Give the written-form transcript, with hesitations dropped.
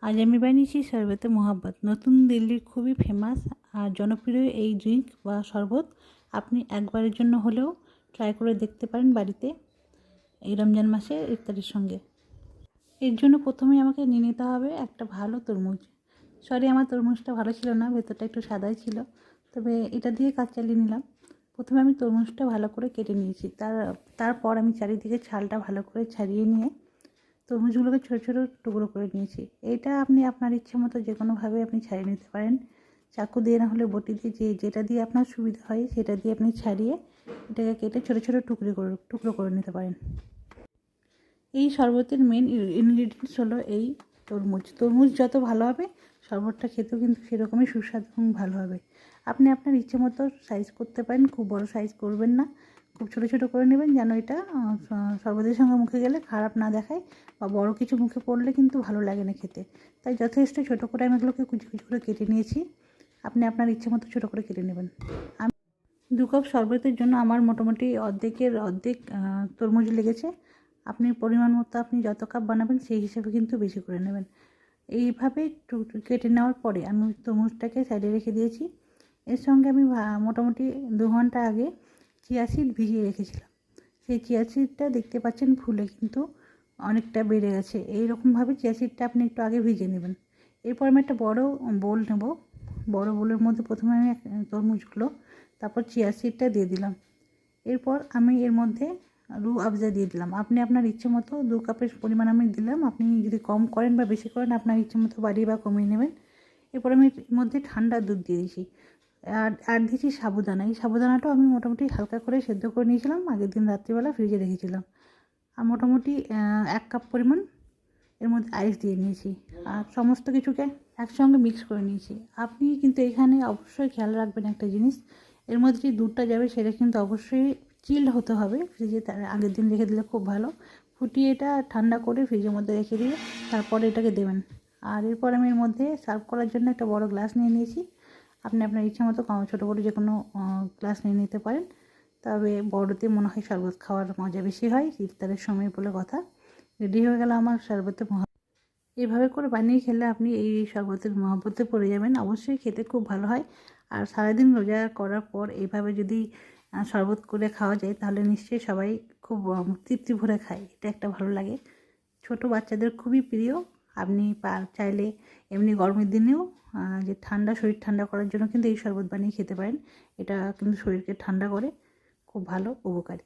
আজ আমি বানিয়েছি শরবতে মোহাব্বত। নতুন দিল্লির খুবই ফেমাস আর জনপ্রিয় এই ড্রিঙ্ক বা শরবত আপনি একবারের জন্য হলেও ট্রাই করে দেখতে পারেন বাড়িতে এই রমজান মাসে ইফতারের সঙ্গে। এর জন্য প্রথমে আমাকে নিয়ে নিতে হবে একটা ভালো তরমুজ। আমার তরমুজটা ভালো ছিল না, ভেতরটা একটু সাদাই ছিল, তবে এটা দিয়ে কাজ চালিয়ে নিলাম। প্রথমে আমি তরমুজটা ভালো করে কেটে নিয়েছি, তারপর আমি চারিদিকে ছালটা ভালো করে ছাড়িয়ে নিয়ে তরমুজগুলোকে ছোটো ছোটো টুকরো করে নিয়েছি। এইটা আপনি আপনার ইচ্ছে মতো যে কোনোভাবে আপনি ছাড়িয়ে নিতে পারেন, চাকু দিয়ে না হলে বটি দিয়ে, যেটা দিয়ে আপনার সুবিধা হয় সেটা দিয়ে আপনি ছাড়িয়ে এটাকে কেটে ছোটো ছোটো টুকরো করে নিতে পারেন। এই শরবতের মেন ইনগ্রিডিয়েন্টস হলো এই তরমুজ যত ভালো হবে শরবতটা খেতেও কিন্তু সেরকমই সুস্বাদু এবং ভালো হবে। আপনি আপনার ইচ্ছে মতো সাইজ করতে পারেন, খুব বড় সাইজ করবেন না, খুব ছোটো ছোটো করে নেবেন যেন এটা শরবতের সঙ্গে মুখে গেলে খারাপ না দেখায়, বা বড় কিছু মুখে পড়লে কিন্তু ভালো লাগে না খেতে। তাই যথেষ্ট ছোটো করে আমি এগুলোকে কুচি কুচি করে কেটে নিয়েছি। আপনি আপনার ইচ্ছে মতো ছোটো করে কেটে নেবেন। আমি 2 কাপ শরবতের জন্য আমার মোটামুটি অর্ধেক তরমুজ লেগেছে। আপনি পরিমাণ মতো আপনি যত কাপ বানাবেন সেই হিসাবে কিন্তু বেশি করে নেবেন। এইভাবে কেটে নেওয়ার পরে আমি তরমুজটাকে সাইডে রেখে দিয়েছি। এর সঙ্গে আমি মোটামুটি 2 ঘন্টা আগে চিয়া সিড ভিজিয়ে রেখেছিলাম। সেই চিয়া সিডটা দেখতে পাচ্ছেন ফুলে কিন্তু অনেকটা বেড়ে গেছে। এইরকমভাবে চিয়া সিডটা আপনি একটু আগে ভিজিয়ে নেবেন। এরপর আমি একটা বড় বোল নেব। বড় বোলের মধ্যে প্রথমে আমি তরমুজগুলো, তারপর চিয়া সিডটা দিয়ে দিলাম। এরপর আমি এর মধ্যে রুহ আফজা দিয়ে দিলাম। আপনি আপনার ইচ্ছে মতো 2 কাপের পরিমাণ আমি দিলাম। আপনি যদি কম করেন বা বেশি করেন আপনার ইচ্ছে মতো বাড়িয়ে বা কমিয়ে নেবেন। এরপর আমি এর মধ্যে ঠান্ডা দুধ দিয়ে দিয়েছি আর দিয়েছি সাবুদানা। এই সাবুদানাটাও আমি মোটামুটি হালকা করে সেদ্ধ করে নিয়েছিলাম, আগের দিন রাত্রিবেলা ফ্রিজে রেখেছিলাম। আর মোটামুটি 1 কাপ পরিমাণ এর মধ্যে আইস দিয়ে নিয়েছি আর সমস্ত কিছুকে একসঙ্গে মিক্স করে নিয়েছি। আপনি কিন্তু এখানে অবশ্যই খেয়াল রাখবেন একটা জিনিস, এর মধ্যে যে দুধটা যাবে সেটা কিন্তু অবশ্যই চিল্ড হতে হবে। ফ্রিজে তার আগের দিন রেখে দিলে খুব ভালো। ফুটিয়ে এটা ঠান্ডা করে ফ্রিজের মধ্যে রেখে দিয়ে তারপরে এটাকে দেবেন। আর এরপর আমি এর মধ্যে সার্ভ করার জন্য একটা বড় গ্লাস নিয়ে নিয়েছি। আপনি আপনার ইচ্ছা মতো ছোটো বড়ো যে কোনো গ্লাস নিয়ে নিতে পারেন, তবে বড়তে মনে হয় শরবত খাওয়ার মজা বেশি হয়, ইফতারের সময় বলে কথা। রেডি হয়ে গেল আমার শরবতের এভাবে করে বানিয়ে খেলে আপনি এই শরবতের মহব্বতে পড়ে যাবেন। অবশ্যই খেতে খুব ভালো হয়। আর সারাদিন রোজা করার পর এইভাবে যদি শরবত করে খাওয়া যায় তাহলে নিশ্চয়ই সবাই খুব তৃপ্তি ভরে খায়। এটা একটা ভালো লাগে, ছোট বাচ্চাদের খুবই প্রিয়। আপনি চাইলে এমনি গরমের দিনেও যে শরীর ঠান্ডা করার জন্য কিন্তু এই শরবত বানিয়ে খেতে পারেন। এটা কিন্তু শরীরকে ঠান্ডা করে, খুব ভালো উপকারী।